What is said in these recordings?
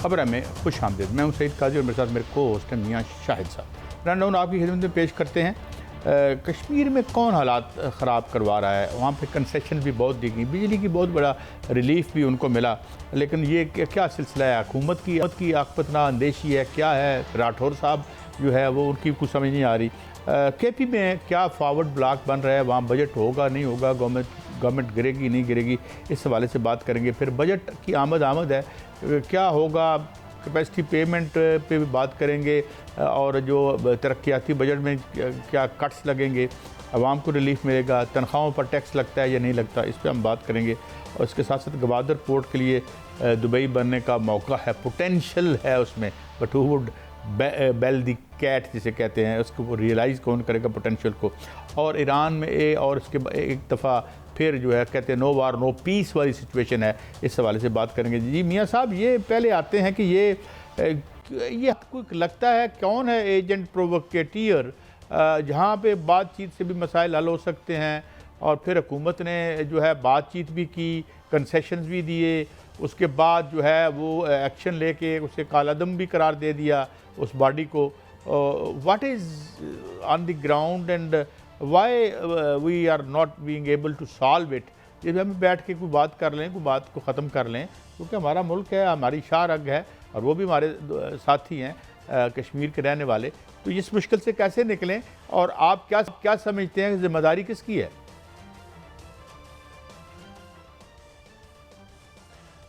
खबर में खुश आमदीद। मैं हूँ सईद काजी और मेरे साथ मेरे को होस्ट हैं मियाँ शाहिद साहब। रनडाउन आपकी खिदमत में पेश करते हैं। कश्मीर में कौन हालात ख़राब करवा रहा है? वहाँ पे कंसेशन भी बहुत दी गई, बिजली की बहुत बड़ा रिलीफ भी उनको मिला, लेकिन ये क्या सिलसिला है? हुकूमत की आकपतना अंदेशी है, क्या है? राठौर साहब जो है वो उनकी कुछ समझ नहीं आ रही। केपी में क्या फॉरवर्ड ब्लॉक बन रहा है? वहाँ बजट होगा नहीं होगा, गवर्नमेंट गिरेगी नहीं गिरेगी, इस हवाले से बात करेंगे। फिर बजट की आमद है, क्या होगा? कैपेसिटी पेमेंट पे भी बात करेंगे, और जो तरक्याती बजट में क्या कट्स लगेंगे, आवाम को रिलीफ मिलेगा, तनख्वाहों पर टैक्स लगता है या नहीं लगता, इस पर हम बात करेंगे। और इसके साथ साथ गवादर पोर्ट के लिए दुबई बनने का मौका है, पोटेंशियल है उसमें, but who would bell the cat जिसे कहते हैं, उसको वो रियलाइज़ कौन करेगा पोटेंशियल को। और ईरान में और इसके एक दफ़ा फिर जो है कहते हैं नो वार नो पीस वाली सिचुएशन है, इस हवाले से बात करेंगे। जी मियाँ साहब, ये पहले आते हैं कि ये आपको लगता है कौन है एजेंट प्रोवोकेटियर, जहाँ पे बातचीत से भी मसाइल हल हो सकते हैं? और फिर हुकूमत ने जो है बातचीत भी की, कंसेशंस भी दिए, उसके बाद जो है वो एक्शन लेके उसे कालादम भी करार दे दिया उस बॉडी को। What is on the ground and why we are not being able to solve it? जब हम बैठ के कोई बात कर लें, कोई बात को ख़त्म कर लें, क्योंकि हमारा मुल्क है, हमारी शाह रग है, और वो भी हमारे साथी हैं कश्मीर के रहने वाले, तो इस मुश्किल से कैसे निकलें? और आप क्या समझते हैं, जिम्मेदारी किसकी है?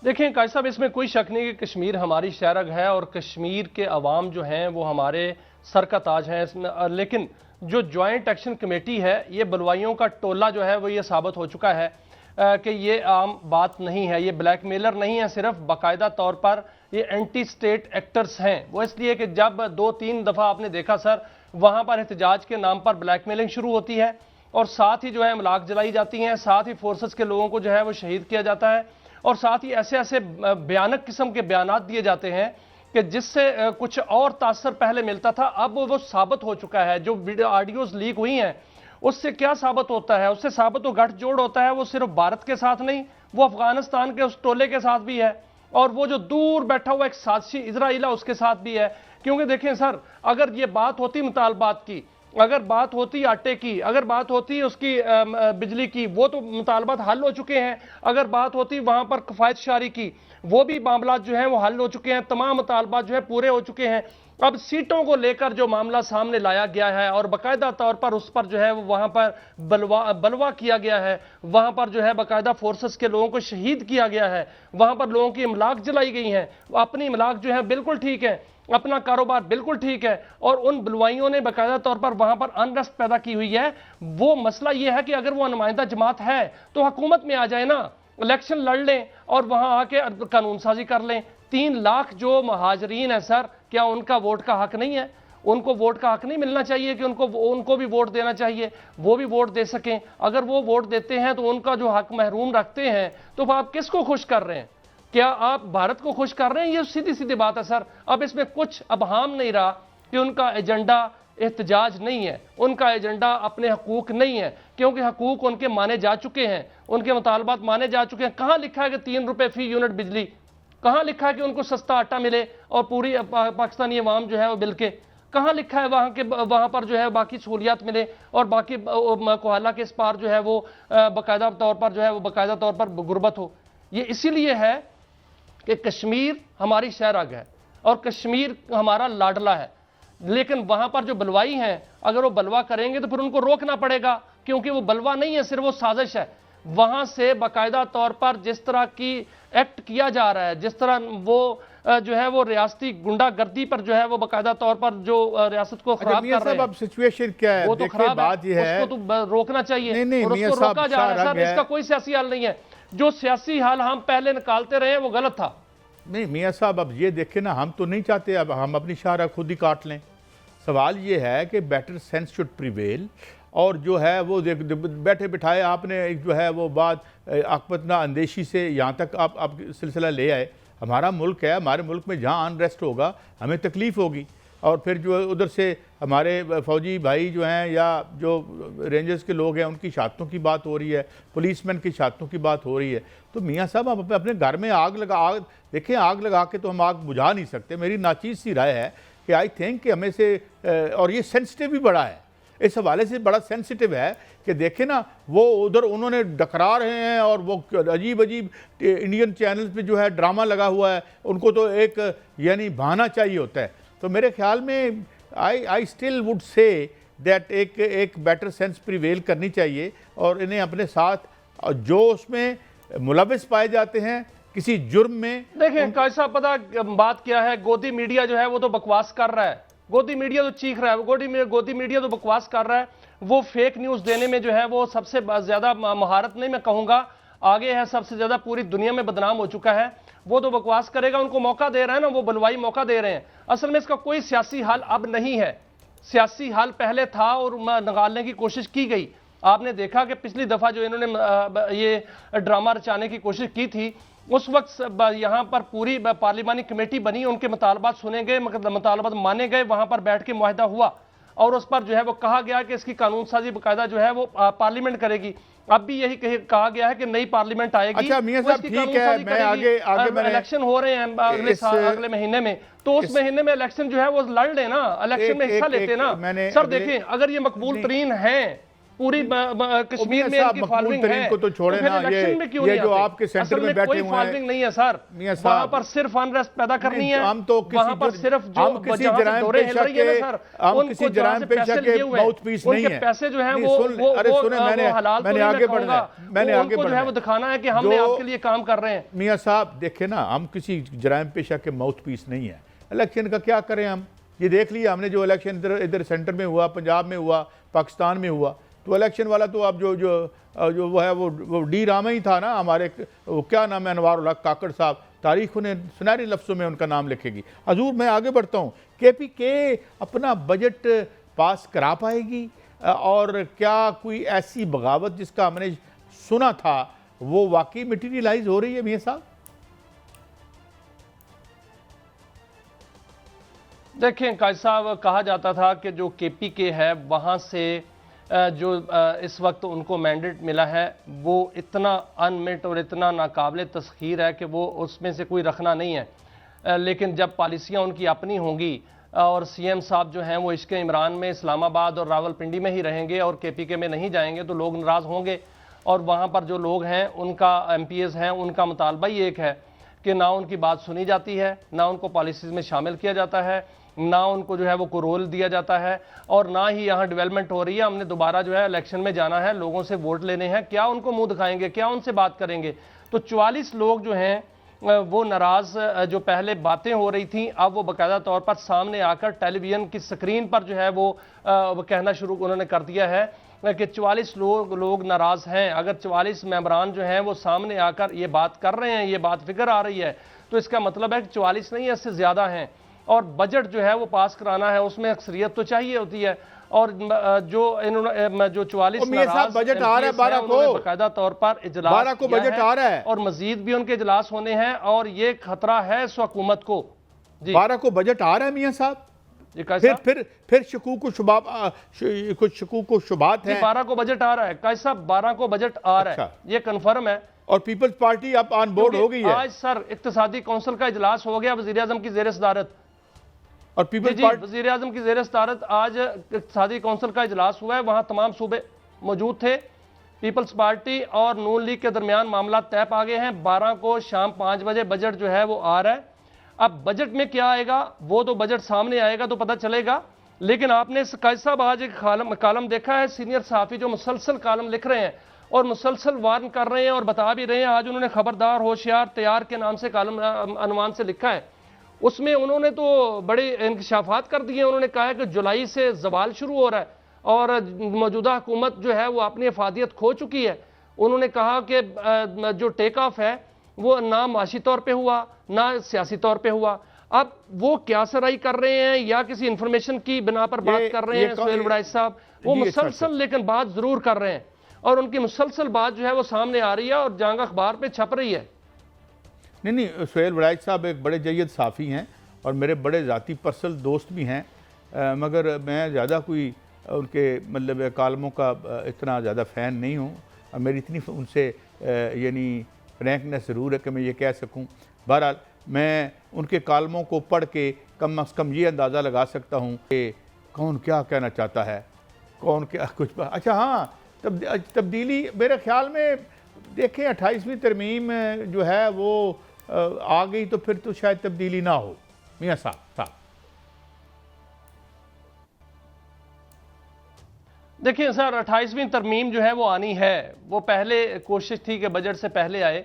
देखें काजी साहब, इसमें कोई शक नहीं कि कश्मीर हमारी शहरग है और कश्मीर के अवाम जो हैं वो हमारे सर का ताज हैं इसमें। लेकिन जो जॉइंट एक्शन कमेटी है, ये बलवाइयों का टोला जो है वो ये साबित हो चुका है कि ये आम बात नहीं है, ये ब्लैकमेलर नहीं है, सिर्फ बाकायदा तौर पर ये एंटी स्टेट एक्टर्स हैं। वो इसलिए कि जब 2-3 दफ़ा आपने देखा सर, वहाँ पर एहतजाज के नाम पर ब्लैकमेलिंग शुरू होती है, और साथ ही जो है मलाक जलाई जाती हैं, साथ ही फोर्सेस के लोगों को जो है वो शहीद किया जाता है, और साथ ही ऐसे ऐसे भयानक किस्म के बयानात दिए जाते हैं कि जिससे कुछ और तासर पहले मिलता था, अब वो साबित हो चुका है। जो वीडियो ऑडियोज लीक हुई हैं, उससे क्या साबित होता है? उससे साबित तो गठजोड़ होता है, वो सिर्फ भारत के साथ नहीं, वो अफगानिस्तान के उस टोले के साथ भी है, और वो जो दूर बैठा हुआ एक साजिशी इजराइल है उसके साथ भी है। क्योंकि देखें सर, अगर ये बात होती मुतालबात की, अगर बात होती आटे की, अगर बात होती उसकी बिजली की, वो तो मुतालबात हल हो चुके हैं। अगर बात होती वहां पर किफायत शारी की, वो भी मामला जो है वो हल हो चुके हैं, तमाम मुतालबात जो है पूरे हो चुके हैं। अब सीटों को लेकर जो मामला सामने लाया गया है और बाकायदा तौर पर उस पर जो है वो वहां पर बलवा किया गया है, वहां पर जो है बाकायदा फोर्सेस के लोगों को शहीद किया गया है, वहां पर लोगों की इमलाक जलाई गई हैं। अपनी इमलाक जो है बिल्कुल ठीक है, अपना कारोबार बिल्कुल ठीक है, और उन बलवाइयों ने बाकायदा तौर पर वहां पर अनरेस्ट पैदा की हुई है। वो मसला यह है कि अगर वो नुमाइंदा जमात है तो हुकूमत में आ जाए ना, इलेक्शन लड़ लें और वहां आके कानून साजी कर लें। 3 लाख जो महाजरीन है सर, क्या उनका वोट का हक नहीं है? उनको वोट का हक नहीं मिलना चाहिए कि उनको भी वोट देना चाहिए, वो भी वोट दे सकें? अगर वो वोट देते हैं तो उनका जो हक महरूम रखते हैं, तो आप किसको खुश कर रहे हैं? क्या आप भारत को खुश कर रहे हैं? ये सीधी सीधी बात है सर। अब इसमें कुछ अबहाम नहीं रहा कि उनका एजेंडा एहतजाज नहीं है, उनका एजेंडा अपने हकूक नहीं है, क्योंकि हकूक उनके माने जा चुके हैं, उनके मुतालबात माने जा चुके हैं। कहाँ लिखा है कि 3 रुपए फी यूनिट बिजली? कहाँ लिखा है कि उनको सस्ता आटा मिले और पूरी पाकिस्तानी अवाम जो है वो बिल के? कहाँ लिखा है वहाँ पर जो है बाकी सहूलियात मिले और बाकी कोहाला के इस पार जो है वो बाकायदा तौर पर जो है वो बाकायदा तौर पर गुर्बत हो? ये इसीलिए है कि कश्मीर हमारी शहरग है और कश्मीर हमारा लाडला है, लेकिन वहां पर जो बलवाई हैं, अगर वो बलवा करेंगे तो फिर उनको रोकना पड़ेगा, क्योंकि वो बलवा नहीं है, सिर्फ वो साजिश है। वहां से बाकायदा तौर पर जिस तरह की एक्ट किया जा रहा है, जिस तरह वो जो है वो रियासती गुंडागर्दी पर जो है वो बाकायदा तौर पर जो रियासत को खराब कर रहे हैं। अब सिचुएशन क्या है? वो तो खराब है, उसको तो रोकना चाहिए। नहीं, और उसको रोका जा रहा है सर, इसका कोई सियासी हल नहीं है। जो सियासी हल हम पहले निकालते रहे वो गलत था। नहीं मियाँ साहब, अब ये देखें ना, हम तो नहीं चाहते अब हम अपनी शाहरा खुद ही काट लें। सवाल ये है कि बेटर सेंस शुड प्रिवेल, और जो है वो बैठे बिठाए आपने जो है वो बात आकपतना अंदेशी से यहाँ तक आप सिलसिला ले आए। हमारा मुल्क है, हमारे मुल्क में जहाँ अनरेस्ट होगा हमें तकलीफ़ होगी। और फिर जो उधर से हमारे फौजी भाई जो हैं या जो रेंजर्स के लोग हैं उनकी शहादतों की बात हो रही है, पुलिसमैन की शहादतों की बात हो रही है। तो मियाँ साहब आप अपने घर में आग देखें, आग लगा के तो हम आग बुझा नहीं सकते। मेरी नाचीज़ सी राय है कि आई थिंक कि हमें से, और ये सेंसिटिव भी बड़ा है, इस हवाले से बड़ा सेंसिटिव है कि देखें ना, वो उधर उन्होंने डकरा रहे हैं और वो अजीब अजीब इंडियन चैनल पे जो है ड्रामा लगा हुआ है, उनको तो एक यानी बहाना चाहिए होता है। तो मेरे ख्याल में I still would say that एक बेटर सेंस प्रिवेल करनी चाहिए और इन्हें अपने साथ जो उसमें मुलविस पाए जाते हैं किसी जुर्म में। देखें कैसा पता बात क्या है, गोदी मीडिया जो है वो तो बकवास कर रहा है, गोदी मीडिया तो चीख रहा है, गोदी मीडिया तो बकवास कर रहा है। वो फेक न्यूज देने में जो है वो सबसे ज्यादा महारत नहीं मैं कहूंगा, आगे है, सबसे ज्यादा पूरी दुनिया में बदनाम हो चुका है। वो तो बकवास करेगा, उनको मौका दे रहे हैं ना, वो बलवाई मौका दे रहे हैं। असल में इसका कोई सियासी हल अब नहीं है, सियासी हल पहले था और निकालने की कोशिश की गई। आपने देखा कि पिछली दफा जो इन्होंने ये ड्रामा रचाने की कोशिश की थी, उस वक्त यहाँ पर पूरी पार्लिमानी कमेटी बनी, उनके मुतालबात सुने गए, मुतालबात माने गए, वहां पर बैठ के मुआहदा हुआ और उस पर जो है वो कहा गया कि इसकी कानून साजी बाकायदा जो है वो पार्लियामेंट करेगी। अब भी यही कहा गया है कि नई पार्लियामेंट आएगी। अच्छा मियां साहब ठीक है, मैं आगे इलेक्शन हो रहे हैं अगले महीने में, तो उस महीने में इलेक्शन जो है वो लड़ लेना, इलेक्शन में हिस्सा लेते ना। सर देखें, अगर ये मकबूल तरीन है पूरी कश्मीर में इनकी फॉलोइंग है को तो छोड़े ना, ये जो आपके सेंटर में बैठे हुए हैं, फॉलोइंग नहीं है सर, वहां पर सिर्फ अनरेस्ट पैदा करनी है। हम तो वहां पर सिर्फ जो किसी जराइम पेशा के, हम किसी जराइम पेशा के माउथ पीस नहीं है। पैसे जो है वो अरे सुने, मैंने आगे बढ़ना है, वो दिखाना है कि हमने आपके लिए काम कर रहे हैं। मियां साहब देखे ना, हम किसी जराइम पेशा के माउथ पीस नहीं है। इलेक्शन का क्या करें हम, ये देख लिया हमने, जो इलेक्शन इधर सेंटर में हुआ, पंजाब में हुआ, पाकिस्तान में हुआ, तो इलेक्शन वाला तो अब जो वो है वो डी रामा ही था ना, हमारे वो क्या नाम है, अनवारुल हक काकड़ साहब, तारीख उन्हें सुनहरे लफ्ज़ों में उनका नाम लिखेगी। हजूर मैं आगे बढ़ता हूँ, KPK अपना बजट पास करा पाएगी और क्या कोई ऐसी बगावत जिसका हमने सुना था वो वाकई मटीरियलाइज हो रही है मियां साहब? देखें काजी साहब, कहा जाता था कि जो KPK है वहाँ से जो इस वक्त उनको मैंडेट मिला है वो इतना अनमेट और इतना नाकाबिल तस्खीर है कि वो उसमें से कोई रखना नहीं है। लेकिन जब पॉलिसियाँ उनकी अपनी होंगी और CM साहब जो हैं वो इश्क इमरान में इस्लामाबाद और रावलपिंडी में ही रहेंगे और KPK में नहीं जाएंगे तो लोग नाराज़ होंगे। और वहाँ पर जो लोग हैं उनका MPs हैं, उनका मुतालबा ही एक है कि ना उनकी बात सुनी जाती है, ना उनको पॉलिसीज़ में शामिल किया जाता है, ना उनको जो है वो रोल दिया जाता है और ना ही यहाँ डेवलपमेंट हो रही है। हमने दोबारा जो है इलेक्शन में जाना है, लोगों से वोट लेने हैं, क्या उनको मुंह दिखाएंगे, क्या उनसे बात करेंगे? तो 44 लोग जो हैं वो नाराज़, जो पहले बातें हो रही थी अब वो बाकायदा तौर पर सामने आकर टेलीविज़न की स्क्रीन पर जो है वो कहना शुरू उन्होंने कर दिया है कि 44 लोग नाराज़ हैं। अगर 44 मेंबरान जो हैं वो सामने आकर ये बात कर रहे हैं, ये बात फिक्र आ रही है, तो इसका मतलब है कि 44 नहीं है, इससे ज़्यादा हैं। और बजट जो है वो पास कराना है, उसमें अक्सरियत तो चाहिए होती है। और जो इन्होंने जो 44 बजट आ रहा है 12 को, बाकायदा तौर पर इजलास 12 को बजट आ रहा है और मजीद भी उनके इजलास होने हैं और ये खतरा है इस हुकूमत को। जी 12 को बजट आ रहा है मियां साहब, फिर शकूक कुछ शकूक शुबात है। 12 को बजट आ रहा है कैसा, 12 को बजट आ रहा है, ये कंफर्म है। और पीपल्स पार्टी अब ऑन बोर्ड हो गई है। आज सर इक्तिसादी काउंसिल का इजलास हो गया वजीर आजम की जेर सदारत, और पीपल्स पार्टी वजीर आजम की जेर सदारत आज इक्तिसादी काउंसिल का इजलास हुआ है, वहां तमाम सूबे मौजूद थे। पीपल्स पार्टी और नून लीग के दरमियान मामला तय आ गए हैं। 12 को शाम 5 बजे बजट जो है वो आ रहा है। अब बजट में क्या आएगा वो तो बजट सामने आएगा तो पता चलेगा। लेकिन आपने काजी साहब आज एक कालम देखा है, सीनियर सहाफ़ी जो मुसलसल कालम लिख रहे हैं और मुसलसल वार्न कर रहे हैं और बता भी रहे हैं। आज उन्होंने खबरदार होशियार तैयार के नाम से कालम अनुमान से लिखा है, उसमें उन्होंने तो बड़े इंकशाफात कर दिए। उन्होंने कहा है कि जुलाई से जवाल शुरू हो रहा है और मौजूदा हुकूमत जो है वो अपनी अफादियत खो चुकी है। उन्होंने कहा कि जो टेक ऑफ है वो ना माशी तौर पे हुआ ना सियासी तौर पे हुआ। अब वो क्या सराई कर रहे हैं या किसी इंफॉर्मेशन की बिना पर बात कर रहे हैं सुहेल वड़ाइच साहब, वो मुसलसल लेकिन बात जरूर कर रहे हैं और उनकी मुसलसल बात जो है वो सामने आ रही है और जंग अखबार पे छप रही है। नहीं सुहेल वड़ाइच साहब एक बड़े जय्यद साफ़ी हैं और मेरे बड़े ज़ाती पर्सनल दोस्त भी हैं, मगर मैं ज़्यादा कोई उनके मतलब कालमों का इतना ज़्यादा फ़ैन नहीं हूँ। मेरी इतनी उनसे यानी फ्रैंकनेस ज़रूर है कि मैं ये कह सकूँ। बहरहाल मैं उनके कालमों को पढ़ के कम से कम ये अंदाज़ा लगा सकता हूँ कि कौन क्या कहना चाहता है, कौन क्या कुछ। अच्छा हाँ, तब्दीली मेरे ख्याल में देखें 28वीं तरमीम जो है वो आ गई तो फिर तो शायद तब्दीली ना हो। मियाँ साहब देखिए सर, 28वीं तरमीम जो है वो आनी है। वो पहले कोशिश थी कि बजट से पहले आए,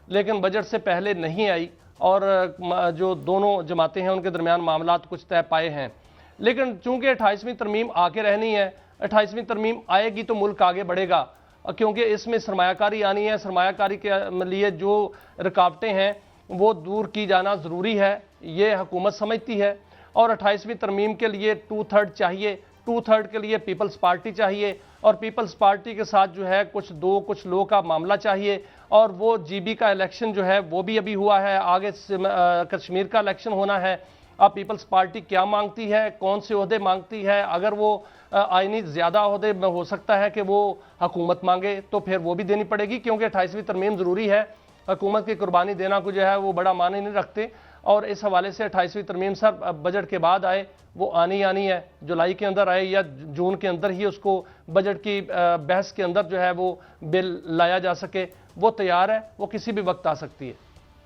लेकिन बजट से पहले नहीं आई और जो दोनों जमातें हैं उनके दरमियान मामलात कुछ तय पाए हैं। लेकिन चूंकि 28वीं तरमीम आके रहनी है, 28वीं तरमीम आएगी तो मुल्क आगे बढ़ेगा, क्योंकि इसमें सरमायाकारी आनी है। सरमायाकारी के लिए जो रुकावटें हैं वो दूर की जाना ज़रूरी है, ये हुकूमत समझती है। और 28वीं तरमीम के लिए 2/3 चाहिए, 2/3 के लिए पीपल्स पार्टी चाहिए, और पीपल्स पार्टी के साथ जो है कुछ लोगों का मामला चाहिए। और वो जीबी का इलेक्शन जो है वो भी अभी हुआ है, आगे कश्मीर का इलेक्शन होना है। अब पीपल्स पार्टी क्या मांगती है, कौन से ओहदे मांगती है, अगर वो आईनी ज़्यादा ओहदे में हो सकता है कि वो हुकूमत मांगे तो फिर वो भी देनी पड़ेगी, क्योंकि 28वीं तरमीम ज़रूरी है। हुकूमत की कुर्बानी देना को जो है वो बड़ा मायने नहीं रखते। और इस हवाले से 28वीं तरमीम सर बजट के बाद आए, वो आनी है, जुलाई के अंदर आए या जून के अंदर ही उसको बजट की बहस के अंदर जो है वो बिल लाया जा सके, वो तैयार है, वो किसी भी वक्त आ सकती है।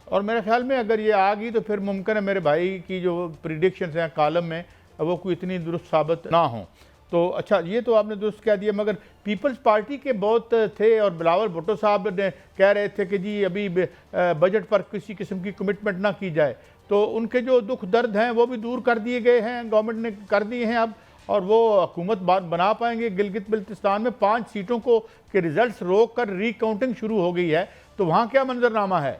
और मेरे ख्याल में अगर ये आ गई तो फिर मुमकिन है मेरे भाई की जो प्रिडिक्शंस हैं कालम में वो कोई इतनी दुरुस्त साबित ना हो। तो अच्छा, ये तो आपने दुरुस्त कह दिया, मगर पीपल्स पार्टी के बहुत थे और बिलावल भुट्टो साहब ने कह रहे थे कि जी अभी बजट पर किसी किस्म की कमिटमेंट ना की जाए। तो उनके जो दुख दर्द हैं वो भी दूर कर दिए गए हैं, गवर्नमेंट ने कर दिए हैं अब, और वो हुकूमत बना पाएंगे। गिलगित बल्तिस्तान में 5 सीटों को के रिजल्ट्स रोक कर रिकाउंटिंग शुरू हो गई है, तो वहाँ क्या मंजरनामा है?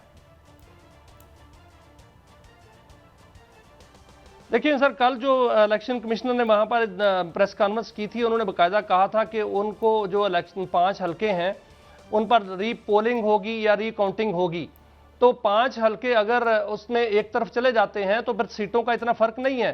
देखिए सर, कल जो इलेक्शन कमिश्नर ने वहाँ पर प्रेस कॉन्फ्रेंस की थी, उन्होंने बाकायदा कहा था कि उनको जो इलेक्शन 5 हल्के हैं उन पर रीपोलिंग होगी या रिकाउंटिंग होगी। तो 5 हल्के अगर उसमें एक तरफ चले जाते हैं तो फिर सीटों का इतना फर्क नहीं है।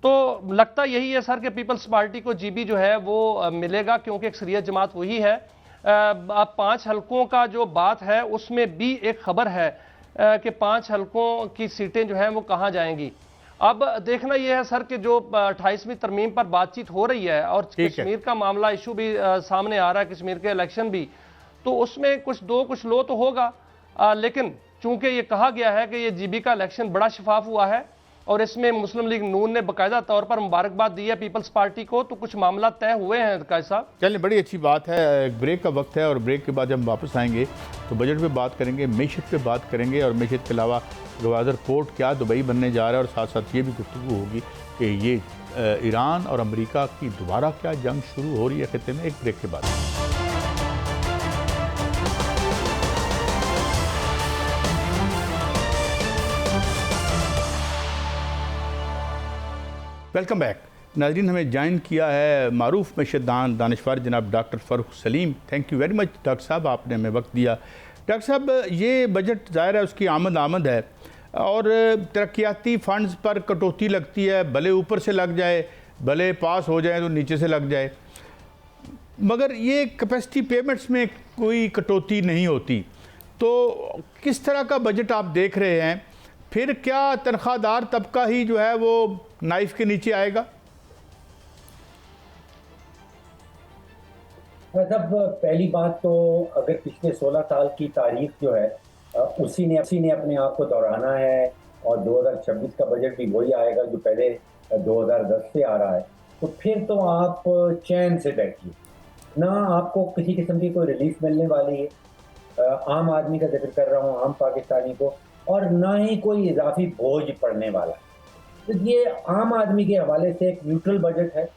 तो लगता यही है सर कि पीपल्स पार्टी को जीबी जो है वो मिलेगा, क्योंकि अक्सरियत जमात वही है। अब 5 हल्कों का जो बात है उसमें भी एक खबर है कि 5 हल्कों की सीटें जो हैं वो कहाँ जाएंगी। अब देखना यह है सर कि जो 28वीं तरमीम पर बातचीत हो रही है और कश्मीर का मामला इशू भी सामने आ रहा है, कश्मीर के इलेक्शन भी, तो उसमें कुछ लो तो होगा। लेकिन चूंकि ये कहा गया है कि ये जीबी का इलेक्शन बड़ा शफाफ हुआ है और इसमें मुस्लिम लीग नून ने बाकायदा तौर पर मुबारकबाद दी है पीपल्स पार्टी को, तो कुछ मामला तय हुए हैं कायद साहब। चलिए, बड़ी अच्छी बात है। एक ब्रेक का वक्त है और ब्रेक के बाद जब हम वापस आएंगे तो बजट पे बात करेंगे, मैशत पे बात करेंगे, और मैशत के अलावा गवादर पोर्ट क्या दुबई बनने जा रहा है, और साथ साथ ये भी गुफ्तगू होगी कि ये ईरान और अमेरिका की दोबारा क्या जंग शुरू हो रही है खित्ते में। एक ब्रेक के बाद। वेलकम बैक नाज़रीन। हमें ज्वाइन किया है मारूफ मैशतदान दानिशवर जनाब doctor Farooq Salim. Thank you very much doctor साहब, आपने हमें वक्त दिया। डॉक्टर साहब, ये बजट ज़ाहिर है उसकी आमद है और तरक्याती फ़ंड्स पर कटौती लगती है, भले ऊपर से लग जाए, भले पास हो जाए तो नीचे से लग जाए, मगर ये कैपेसिटी पेमेंट्स में कोई कटौती नहीं होती। तो किस तरह का बजट आप देख रहे हैं? फिर क्या तनख्वाहदार तबका ही जो है वो नाइफ के नीचे आएगा? मतलब पहली बात तो अगर पिछले 16 साल की तारीख जो है उसी ने अपने आप को दोहराना है, और 2026 का बजट भी वही आएगा जो पहले 2010 से आ रहा है, तो फिर तो आप चैन से बैठिए ना, आपको किसी किस्म की कोई रिलीफ मिलने वाली है। आम आदमी का जिक्र कर रहा हूँ, आम पाकिस्तानी को, और ना ही कोई इजाफी बोझ पड़ने वाला। तो ये आम आदमी के हवाले से एक न्यूट्रल बजट है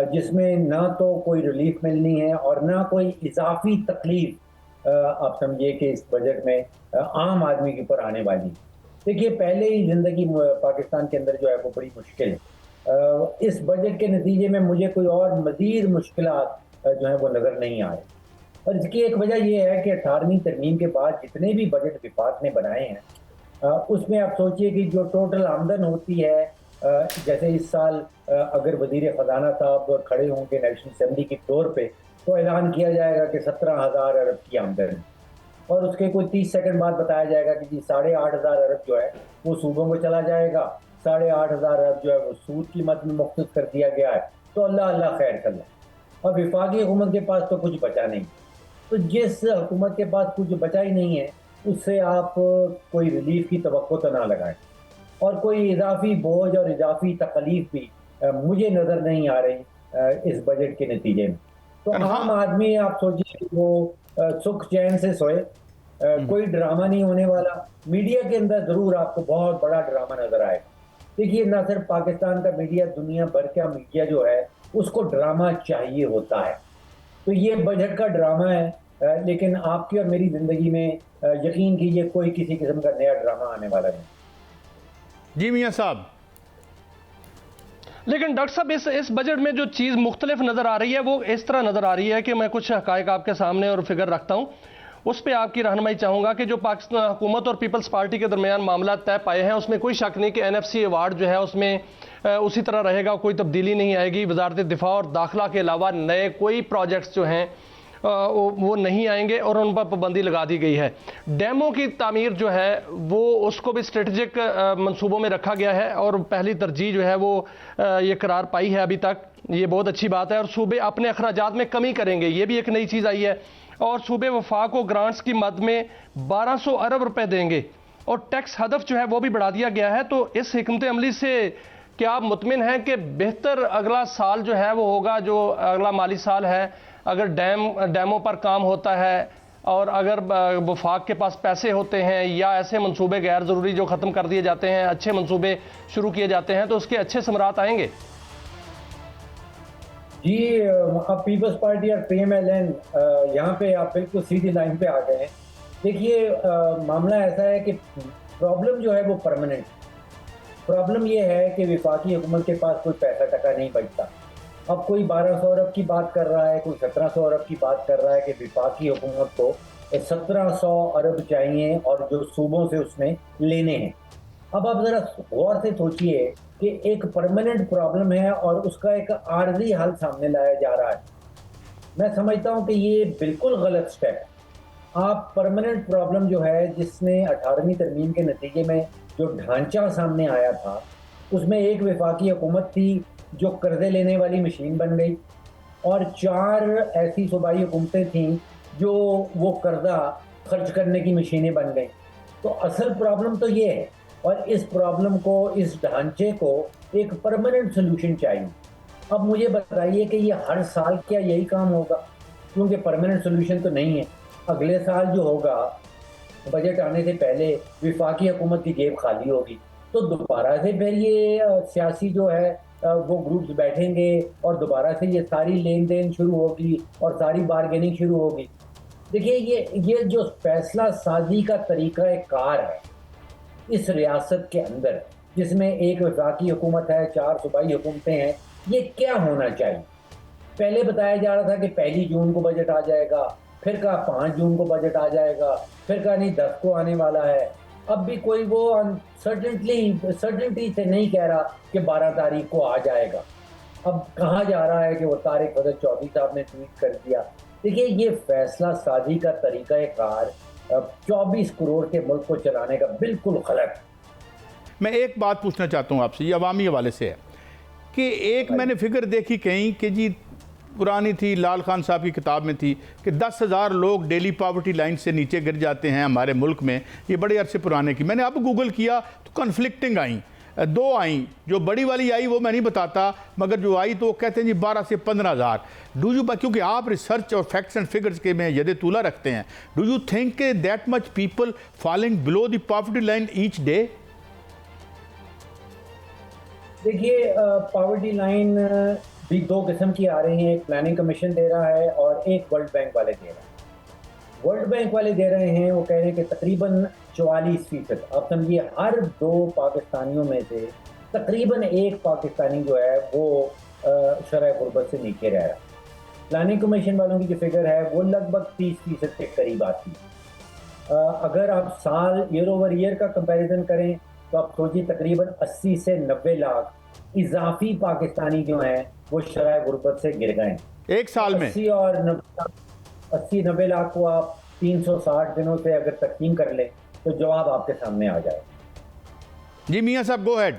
जिसमें ना तो कोई रिलीफ मिलनी है और ना कोई इजाफी तकलीफ आप समझिए कि इस बजट में आम आदमी के ऊपर आने वाली। देखिए, पहले ही ज़िंदगी पाकिस्तान के अंदर जो है वो बड़ी मुश्किल है। इस बजट के नतीजे में मुझे कोई और मज़ीद मुश्किलात जो है वो नज़र नहीं आ रही, और इसकी एक वजह यह है कि 18वीं तरमीम के बाद जितने भी बजट विफाक ने बनाए हैं उसमें आप सोचिए कि जो टोटल आमदन होती है, जैसे इस साल अगर वजीर ख़जाना साहब खड़े होंगे नेशनल असेंबली की फ्लोर पे, तो ऐलान किया जाएगा कि 17,000 अरब की आमदन है, और उसके कोई 30 सेकंड बाद बताया जाएगा कि जी 8,500 अरब जो है वो सूबों को चला जाएगा, 8,500 अरब जो है वो सूद की मद में मुख्तस कर दिया गया है। तो अल्लाह अल्लाह खैर कर ले। और विफाकी हुकूमत के पास तो कुछ बचा नहीं। तो जिस हुकूमत के पास कुछ बचा ही नहीं है, उससे आप कोई रिलीफ की तवक्को तो ना लगाएं, और कोई इजाफी बोझ और इजाफी तकलीफ भी मुझे नज़र नहीं आ रही इस बजट के नतीजे में। तो आम आदमी आप सोचिए कि वो सुख चैन से सोए, कोई ड्रामा नहीं होने वाला। मीडिया के अंदर जरूर आपको बहुत बड़ा ड्रामा नजर आएगा। देखिए, ना सिर्फ पाकिस्तान का मीडिया, दुनिया भर का मीडिया जो है उसको ड्रामा चाहिए होता है। तो ये बजट का ड्रामा है, लेकिन आपकी और मेरी जिंदगी में यकीन कीजिए कोई किसी किस्म का नया ड्रामा आने वाला नहीं। जी मियां साहब। लेकिन डॉक्टर साहब, इस बजट में जो चीज़ मुख्तलिफ नज़र आ रही है वो इस तरह नज़र आ रही है कि मैं कुछ हक़ाइक़ आपके सामने और फिगर रखता हूँ, उस पर आपकी रहनुमाई चाहूँगा कि जो पाकिस्तान हुकूमत और पीपल्स पार्टी के दरमियान मामला तय पाए हैं, उसमें कोई शक नहीं कि NFC अवार्ड जो है उसमें उसी तरह रहेगा, कोई तब्दीली नहीं आएगी। वजारत दिफा और दाखिला के अलावा नए कोई प्रोजेक्ट्स जो हैं वो नहीं आएंगे और उन पर पाबंदी लगा दी गई है। डैमों की तामीर जो है वो उसको भी स्ट्रेटजिक मंसूबों में रखा गया है और पहली तरजीह जो है वो ये करार पाई है अभी तक। ये बहुत अच्छी बात है। और सूबे अपने अखराजात में कमी करेंगे, ये भी एक नई चीज़ आई है। और सूबे वफाक को ग्रांट्स की मद में 1200 अरब रुपए देंगे और टैक्स हदफ जो है वो भी बढ़ा दिया गया है। तो इस हिकमत अमली से क्या आप मुतमिन हैं कि बेहतर अगला साल जो है वो होगा, जो अगला माली साल है, अगर डैमों पर काम होता है और अगर वफाक के पास पैसे होते हैं या ऐसे मंसूबे गैर ज़रूरी जो ख़त्म कर दिए जाते हैं, अच्छे मंसूबे शुरू किए जाते हैं, तो उसके अच्छे समरात आएंगे? जी, अब पीपल्स पार्टी और PMLN यहाँ पे आप बिल्कुल सीधी लाइन पे आ गए हैं। देखिए, मामला ऐसा है कि प्रॉब्लम जो है वो परमानेंट। प्रॉब्लम ये है कि वफाकी हुकूमत के पास कोई पैसा टका नहीं बचता। अब कोई 1200 अरब की बात कर रहा है, कोई 1700 अरब की बात कर रहा है कि वफाकी हुकूमत को 1700 अरब चाहिए और जो सूबों से उसने लेने हैं। अब आप ज़रा गौर से सोचिए कि एक परमानेंट प्रॉब्लम है और उसका एक आर्जी हल सामने लाया जा रहा है। मैं समझता हूं कि ये बिल्कुल गलत स्टेप है। आप परमानेंट प्रॉब्लम जो है, जिसने 18वीं तरमीम के नतीजे में जो ढांचा सामने आया था, उसमें एक वफाकी हुकूमत थी जो कर्जे लेने वाली मशीन बन गई और 4 ऐसी सूबाई हुकूमतें थीं जो वो कर्जा खर्च करने की मशीनें बन गई। तो असल प्रॉब्लम तो ये है, और इस प्रॉब्लम को, इस ढांचे को एक परमानेंट सोल्यूशन चाहिए। अब मुझे बताइए कि ये हर साल क्या यही काम होगा? क्योंकि परमानेंट सोल्यूशन तो नहीं है। अगले साल जो होगा, बजट आने से पहले वफाकी हुकूमत की जेब खाली होगी, तो दोबारा से फिर ये सियासी जो है वो ग्रुप्स बैठेंगे और दोबारा से ये सारी लेन देन शुरू होगी और सारी बारगेनिंग शुरू होगी। देखिए, ये जो फैसला साजी का तरीका कार है इस रियासत के अंदर, जिसमें एक वफाकी हुकूमत है, 4 सूबाई हुकूमतें हैं, ये क्या होना चाहिए? पहले बताया जा रहा था कि 1 जून को बजट आ जाएगा, फिर कहा 5 जून को बजट आ जाएगा, फिर कहा नहीं 10 को आने वाला है। अब भी कोई वो सर्टेनिटी से नहीं कह रहा कि 12 तारीख को आ जाएगा। अब कहा जा रहा है कि वो तारिक फजल चौधरी साहब ने ट्वीट कर दिया। देखिए, ये फैसला साजी का तरीका कार 24 करोड़ के मुल्क को चलाने का बिल्कुल गलत है। मैं एक बात पूछना चाहता हूँ आपसे, ये अवामी हवाले से है कि एक मैंने फिगर देखी कहीं कि जी पुरानी थी, लाल खान साहब की किताब में थी कि 10,000 लोग डेली पॉवर्टी लाइन से नीचे गिर जाते हैं हमारे मुल्क में। ये बड़े अरसे पुराने की। मैंने अब गूगल किया तो कन्फ्लिक्टिंग आई, 2 आई। जो बड़ी वाली आई वो मैं नहीं बताता, मगर जो आई तो वो कहते हैं जी 12 से 15,000। डू यू, क्योंकि आप रिसर्च और फैक्ट्स एंड फिगर्स के में यदे तूला रखते हैं, do you think that much people falling below the poverty line each day? देखिए, पॉवर्टी लाइन भी 2 किस्म की आ रही हैं। एक प्लानिंग कमीशन दे रहा है और एक वर्ल्ड बैंक वाले दे रहे हैं। वर्ल्ड बैंक वाले दे रहे हैं, वो कह रहे हैं कि तकरीबन 44%। आप समझिए, हर 2 पाकिस्तानियों में से तकरीबन 1 पाकिस्तानी जो है वो शरह गुर्बत से नीचे रह रहा है। प्लानिंग कमीशन वालों की जो फिगर है वो लगभग 30% के करीब आती है। अगर आप साल ईयर ओवर ईयर का कंपैरिजन करें तो आप सोचिए तकरीबन 80 से 90 लाख इजाफी पाकिस्तानी जो हैं वो शराय गुर्बत से गिर गए। एक साल में 80-90 लाख को आप 360 दिनों से अगर तकसीम कर लें तो जवाब आपके सामने आ जाए। जी मियां साहब, गो हेड।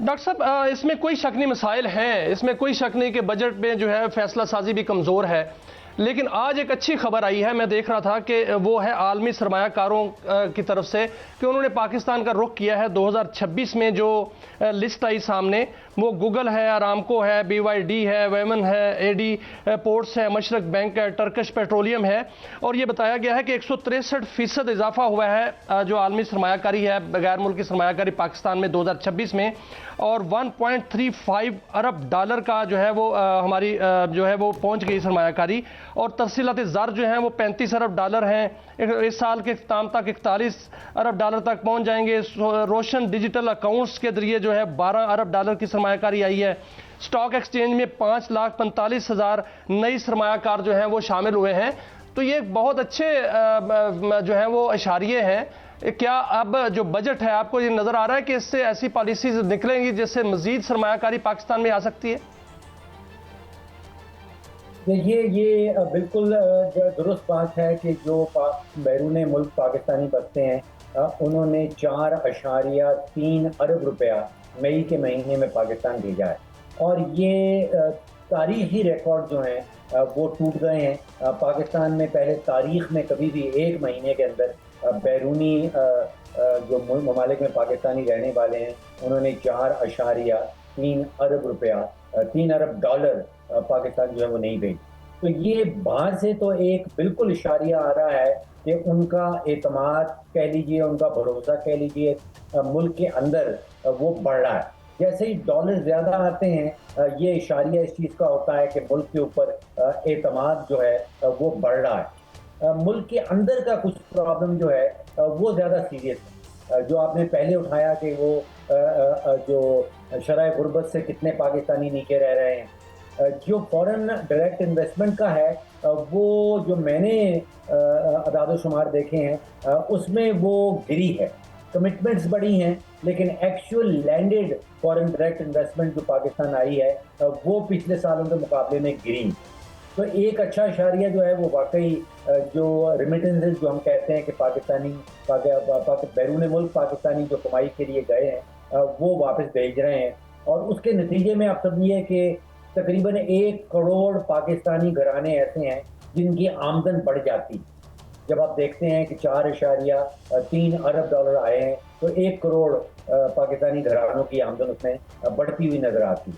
डॉक्टर साहब, इसमें कोई शक नहीं, मसाइल हैं, इसमें कोई शक नहीं कि बजट में जो है फैसला साजी भी कमज़ोर है। लेकिन आज एक अच्छी खबर आई है, मैं देख रहा था कि वो है आलमी सरमायाकारों की तरफ से कि उन्होंने पाकिस्तान का रुख किया है। 2026 में जो लिस्ट आई सामने, वो गूगल है, अरामको है, BYD है, वेमन है, AD पोर्ट्स है, मशरक बैंक है, टर्किश पेट्रोलियम है। और ये बताया गया है कि 163% इजाफा हुआ है जो आलमी सरमायाकारी है, गैर मुल्की सरमायाकारी पाकिस्तान में 2026 में। और 1.35 अरब डॉलर का जो है वो हमारी जो है वो पहुंच गई सरमायाकारी। और तफसीलात ज़र जो हैं वो 35 अरब डॉलर हैं, इस साल के अख्ताम तक 41 अरब डॉलर तक पहुंच जाएंगे। रोशन डिजिटल अकाउंट्स के जरिए जो है 12 अरब डॉलर की सरमायाकारी आई है। स्टॉक एक्सचेंज में 5,45,000 नई सरमायाकार जो हैं वो शामिल हुए हैं। तो ये बहुत अच्छे जो हैं वो इशारे हैं। क्या अब जो बजट है, आपको ये नजर आ रहा है कि इससे ऐसी पॉलिसीज निकलेंगी जिससे मजीद सरमायाकारी पाकिस्तान में आ सकती है? ये बिल्कुल दुरुस्त बात है कि जो बैरून मुल्क पाकिस्तानी बसते हैं उन्होंने 4.3 अरब रुपया मई के महीने में पाकिस्तान भेजा है। और ये तारीखी रिकॉर्ड जो हैं वो टूट गए हैं। पाकिस्तान में पहले तारीख में कभी भी एक महीने के अंदर बैरूनी जो ममालिक में पाकिस्तानी रहने वाले हैं उन्होंने 4.3 अरब रुपया 3 अरब डॉलर पाकिस्तान जो है वो नहीं भेजी। तो ये बाहर से तो एक बिल्कुल इशारा आ रहा है कि उनका एतमाद कह लीजिए, उनका भरोसा कह लीजिए, मुल्क के अंदर वो बढ़ रहा है। जैसे ही डॉलर ज़्यादा आते हैं ये इशारा इस चीज़ का होता है कि मुल्क के ऊपर एतमाद जो है वो बढ़ रहा है। मुल्क के अंदर का कुछ प्रॉब्लम जो है वो ज़्यादा सीरियस है। जो आपने पहले उठाया कि वो जो शराय गुर्बत से कितने पाकिस्तानी नीचे रह रहे हैं, जो फॉरेन डायरेक्ट इन्वेस्टमेंट का है वो जो मैंने अदाद-ओ-शुमार देखे हैं उसमें वो गिरी है। कमिटमेंट्स बढ़ी हैं लेकिन actual landed foreign direct investment जो पाकिस्तान आई है वो पिछले सालों के मुकाबले में गिरी। तो एक अच्छा इशारा जो है वो वाकई जो रिमिटेंसेस जो हम कहते हैं कि पाकिस्तानी बैरून मुल्क पाकिस्तानी जो कमाई के लिए गए हैं वो वापस भेज रहे हैं। और उसके नतीजे में आप समझिए कि तकरीबन 1 करोड़ पाकिस्तानी घराने ऐसे हैं जिनकी आमदन बढ़ जाती। जब आप देखते हैं कि 4.3 अरब डॉलर आए हैं तो 1 करोड़ पाकिस्तानी घरानों की आमदन उसमें बढ़ती हुई नजर आती।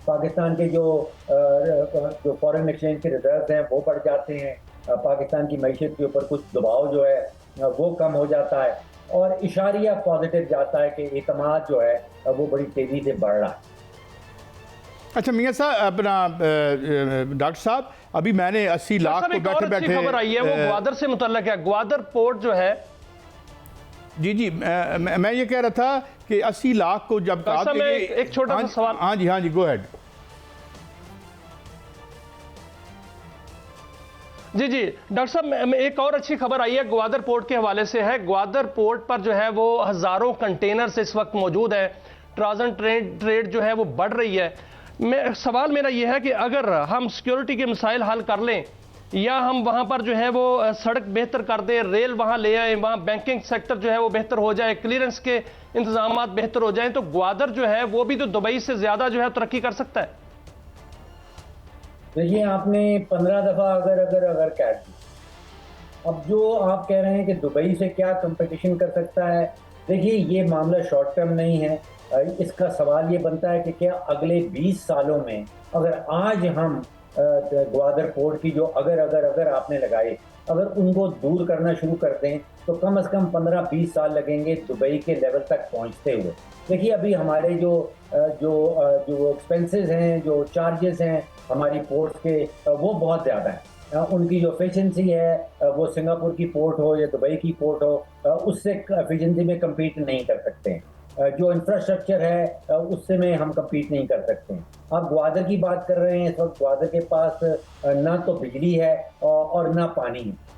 पाकिस्तान के जो फॉरेन एक्सचेंज के रिजर्व हैं वो बढ़ जाते हैं। पाकिस्तान की मईशत के ऊपर कुछ दबाव जो है वो कम हो जाता है और इशारिया पॉजिटिव जाता है कि एतमाद जो है वो बड़ी तेजी से बढ़ रहा है। अच्छा मियां साहब, अपना डॉक्टर साहब, अभी मैंने 80 लाख को बैठे बैठे खबर आई है वो ग्वादर से मुतल्लक है। ग्वादर पोर्ट जो है, जी मैं ये कह रहा था कि 80 लाख को जब एक छोटा सा सवाल। हाँ जी गो हेड। जी डॉक्टर साहब, एक और अच्छी खबर आई है ग्वादर पोर्ट के हवाले से है। ग्वादर पोर्ट पर जो है वो हजारों कंटेनर इस वक्त मौजूद है। ट्रांजिट ट्रेड जो है वो बढ़ रही है। सवाल मेरा यह है कि अगर हम सिक्योरिटी के मसाइल हल कर लें या हम वहाँ पर जो है वो सड़क बेहतर कर दें, रेल वहाँ ले आए, वहाँ बैंकिंग सेक्टर जो है वो बेहतर हो जाए, क्लियरेंस के इंतजाम बेहतर हो जाएं, तो ग्वादर जो है वो भी तो दुबई से ज़्यादा जो है तरक्की कर सकता है। देखिए, आपने 15 दफ़ा अगर कह दी। अब जो आप कह रहे हैं कि दुबई से क्या कंपटीशन कर सकता है, देखिए ये मामला शॉर्ट टर्म नहीं है। इसका सवाल ये बनता है कि क्या अगले 20 सालों में अगर आज हम ग्वादर पोर्ट की जो अगर आपने लगाए, अगर उनको दूर करना शुरू कर दें तो कम से कम 15-20 साल लगेंगे दुबई के लेवल तक पहुंचते हुए। देखिए अभी हमारे जो एक्सपेंसेस हैं, जो चार्जेस हैं हमारी पोर्ट्स के, वो बहुत ज़्यादा हैं। उनकी जो एफिशिएंसी है वो सिंगापुर की पोर्ट हो या दुबई की पोर्ट हो, उससे एफिशिएंसी में कम्पीट नहीं कर सकते हैं। जो इंफ्रास्ट्रक्चर है उससे में हम कम्पीट नहीं कर सकते हैं। आप ग्वादर की बात कर रहे हैं, इस वक्त ग्वादर के पास ना तो बिजली है और ना पानी है।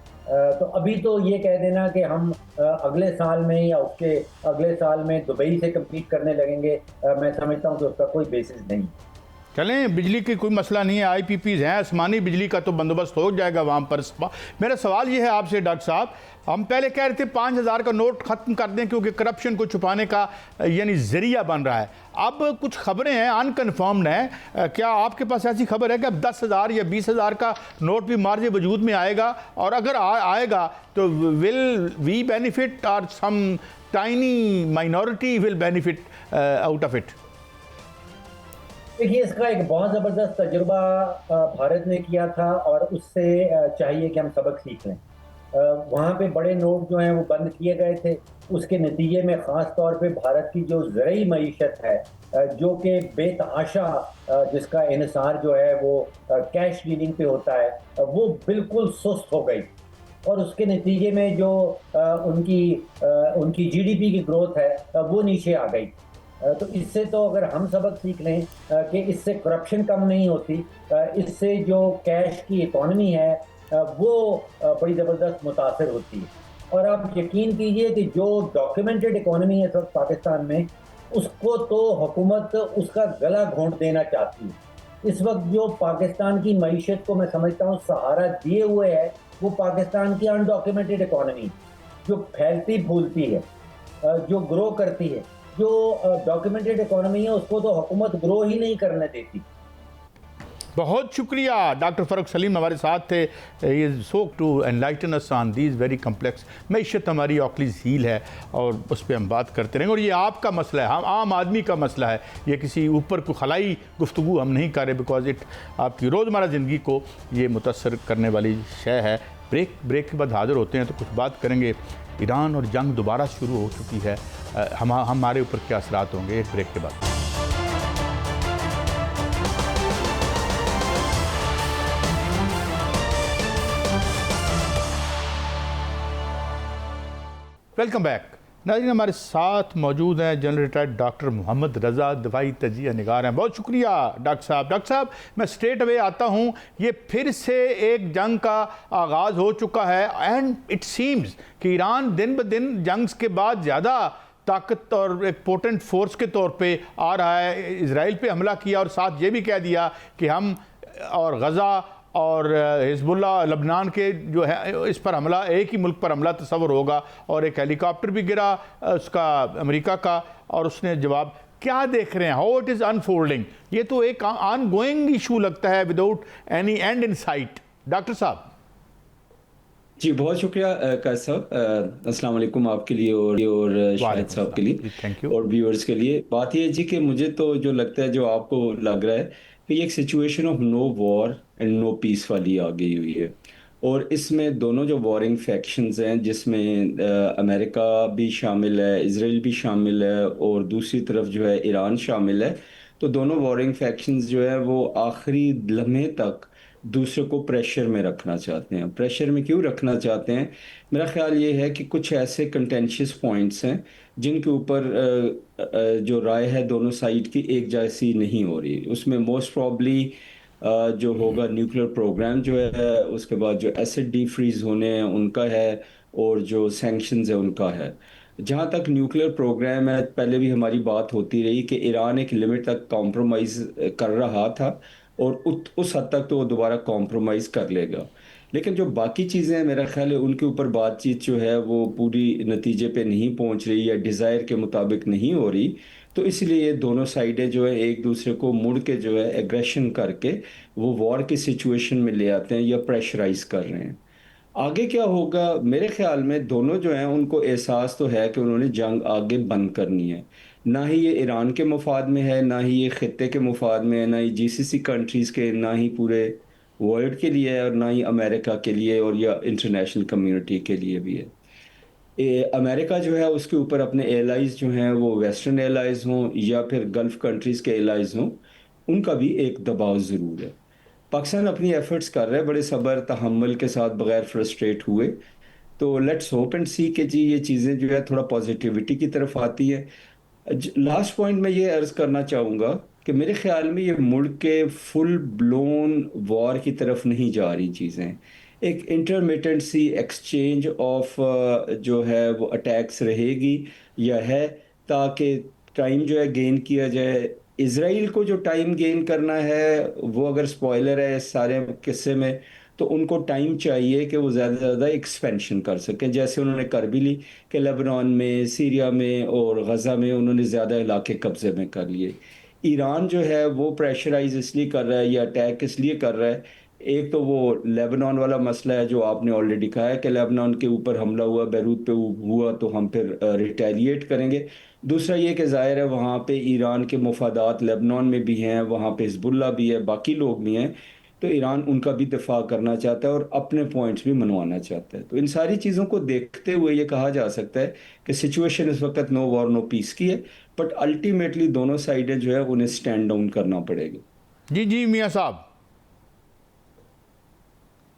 तो अभी तो ये कह देना कि हम अगले साल में या उसके अगले साल में दुबई से कम्पीट करने लगेंगे, मैं समझता हूँ कि उसका कोई बेसिस नहीं। चलें, बिजली की कोई मसला नहीं है, आईपीपीज़ हैं, आसमानी बिजली का तो बंदोबस्त हो जाएगा वहाँ पर। मेरा सवाल ये है आपसे डॉक्टर साहब, हम पहले कह रहे थे 5,000 का नोट ख़त्म कर दें क्योंकि करप्शन को छुपाने का यानी ज़रिया बन रहा है। अब कुछ खबरें हैं अनकन्फर्म्ड हैं, क्या आपके पास ऐसी खबर है कि अब 10,000 या 20,000 का नोट भी मार्ज वजूद में आएगा? और अगर आएगा तो will we benefit or some tiny minority will benefit out of it? देखिए, इसका एक बहुत ज़बरदस्त तजुर्बा भारत ने किया था और उससे चाहिए कि हम सबक सीख लें। वहाँ पे बड़े नोट जो हैं वो बंद किए गए थे, उसके नतीजे में ख़ास तौर पे भारत की जो ज़रूरी मईशत है, जो कि बेतहाशा जिसका इन्हिसार जो है वो कैश डीलिंग पे होता है, वो बिल्कुल सुस्त हो गई। और उसके नतीजे में जो उनकी जीडीपी की ग्रोथ है वो नीचे आ गई। तो इससे तो अगर हम सबक सीख लें कि इससे करप्शन कम नहीं होती, इससे जो कैश की इकॉनमी है वो बड़ी ज़बरदस्त मुतासर होती है। और आप यकीन कीजिए कि जो डॉक्यूमेंटेड इकॉनमी है इस वक्त पाकिस्तान में, उसको तो हुकूमत उसका गला घोंट देना चाहती है। इस वक्त जो पाकिस्तान की मईशत को मैं समझता हूँ सहारा दिए हुए है, वो पाकिस्तान की अनडॉक्यूमेंटेड इकॉनमी, जो फैलती फूलती है, जो ग्रो करती है। जो डॉक्यूमेंटेड इकोनॉमी है उसको तो हुकूमत ग्रो ही नहीं करने देती। बहुत शुक्रिया, डॉक्टर फ़ारूक सलीम हमारे साथ थे। ये sought to enlighten us on these very complex. मैशत हमारी ऑकलीज हील है और उस पर हम बात करते रहेंगे। और ये आपका मसला है, हम आम आदमी का मसला है, ये किसी ऊपर को खलाई गुफ्तगू हम नहीं कर रहे, बिकॉज इट आपकी रोज़मर्रा ज़िंदगी को ये मुतासर करने वाली शय है। ब्रेक के बाद हाज़िर होते हैं तो कुछ बात करेंगे। ईरान और जंग दोबारा शुरू हो चुकी है, हमारे ऊपर क्या असरात होंगे, एक ब्रेक के बाद। Welcome back. नाज़रीन, हमारे साथ मौजूद हैं जनरल रिटायर्ड डॉक्टर मोहम्मद रज़ा, दवाई तजिया निगार हैं। बहुत शुक्रिया डॉक्टर साहब। डॉक्टर साहब, मैं स्ट्रेट अवे आता हूँ, ये फिर से एक जंग का आगाज़ हो चुका है एंड इट सीम्स कि ईरान दिन ब दिन जंग के बाद ज़्यादा ताकत और एक पोटेंट फोर्स के तौर पे आ रहा है। इजराइल पे हमला किया और साथ ये भी कह दिया कि हम और गज़ा और हिजबुल्ला लबनान के जो है इस पर हमला, एक ही मुल्क पर हमला तस्वर होगा। और एक हेलीकॉप्टर भी गिरा उसका अमेरिका का, और उसने जवाब क्या देख रहे हैं, हाउ इट इज़ अनफोल्डिंग? ये तो एक ऑन गोइंग इशू लगता है without any and in site. Doctor साहब जी, बहुत शुक्रिया कायद साहब। अस्सलाम वालेकुम आपके लिए और शाहिद साहब के लिए, थैंक यू, और व्यूअर्स के लिए। बात ये है जी कि मुझे तो जो लगता है, जो आपको लग रहा है कि ये एक situation of no war and no peace वाली आ गई हुई है। और इसमें दोनों जो वॉरिंग फैक्शंस हैं, जिसमें अमेरिका भी शामिल है, इसराइल भी शामिल है, और दूसरी तरफ जो है ईरान शामिल है। तो दोनों वॉरिंग फैक्शंस जो है वो आखिरी लम्हे तक दूसरे को प्रेशर में रखना चाहते हैं। प्रेशर में क्यों रखना चाहते हैं? मेरा ख्याल ये है कि कुछ ऐसे कंटेंशियस पॉइंट्स हैं जिनके ऊपर जो राय है दोनों साइड की एक जैसी नहीं हो रही। उसमें मोस्ट प्रॉब्ली जो होगा न्यूक्लियर प्रोग्राम जो है, उसके बाद जो एसिड डी फ्रीज होने हैं उनका है, और जो सैंक्शंस है उनका है। जहाँ तक न्यूक्लियर प्रोग्राम है, पहले भी हमारी बात होती रही कि ईरान एक लिमिट तक कॉम्प्रोमाइज़ कर रहा था, और उस हद तक तो वो दोबारा कॉम्प्रोमाइज़ कर लेगा। लेकिन जो बाकी चीज़ें हैं, मेरा ख्याल है उनके ऊपर बातचीत जो है वो पूरी नतीजे पे नहीं पहुंच रही, या डिज़ायर के मुताबिक नहीं हो रही। तो इसलिए ये दोनों साइडें जो है एक दूसरे को मुड़ के जो है एग्रेशन करके वो वॉर की सिचुएशन में ले आते हैं, या प्रेशराइज कर रहे हैं। आगे क्या होगा? मेरे ख्याल में दोनों जो हैं उनको एहसास तो है कि उन्होंने जंग आगे बंद करनी है। ना ही ये ईरान के मुफाद में है, ना ही ये खित्ते के मुफाद में है, ना ही जीसीसी कंट्रीज़ के, ना ही पूरे वर्ल्ड के लिए है, और ना ही अमेरिका के लिए और या इंटरनेशनल कम्युनिटी के लिए भी है। अमेरिका जो है उसके ऊपर अपने एलाइज जो हैं वो वेस्टर्न एलाइज हों या फिर गल्फ़ कंट्रीज़ के एलाइज हों, उनका भी एक दबाव ज़रूर है। पाकिस्तान अपनी एफर्ट्स कर रहा है बड़े सब्र तहम्मुल के साथ, बगैर फ्रस्ट्रेट हुए। तो लेट्स होप एंड सी कि जी ये चीज़ें जो है थोड़ा पॉजिटिविटी की तरफ आती है। लास्ट पॉइंट मैं ये अर्ज करना चाहूँगा कि मेरे ख्याल में ये मुल्क के फुल ब्लोन वॉर की तरफ नहीं जा रही चीज़ें। एक इंटरमिटेंट सी एक्सचेंज ऑफ जो है वो अटैक्स रहेगी या है, ताकि टाइम जो है गेन किया जाए। इसराइल को जो टाइम गेन करना है वो अगर स्पॉइलर है इस सारे किस्से में, तो उनको टाइम चाहिए कि वो ज़्यादा से ज़्यादा एक्सपेंशन कर सकें, जैसे उन्होंने कर भी ली कि लेबनान में, सीरिया में और गज़ा में उन्होंने ज़्यादा इलाके कब्ज़े में कर लिए। ईरान जो है वो प्रेशराइज इसलिए कर रहा है या अटैक इसलिए कर रहा है, एक तो वो लेबनान वाला मसला है जो आपने ऑलरेडी कहा है कि लेबनान के ऊपर हमला हुआ, बैरूत पे हुआ, तो हम फिर रिटेलिएट करेंगे। दूसरा ये कि ज़ाहिर है वहाँ पे ईरान के मुफादात लेबनान में भी हैं, वहाँ पे हिज़्बुल्लाह भी है, बाकी लोग भी हैं, तो ईरान उनका भी दिफा करना चाहता है और अपने पॉइंट्स भी मनवाना चाहता है। तो इन सारी चीज़ों को देखते हुए ये कहा जा सकता है कि सिचुएशन इस वक्त नो वॉर नो पीस की है, बट अल्टीमेटली दोनों साइडें जो है उन्हें स्टैंड डाउन करना पड़ेगा। जी जी मियाँ साहब।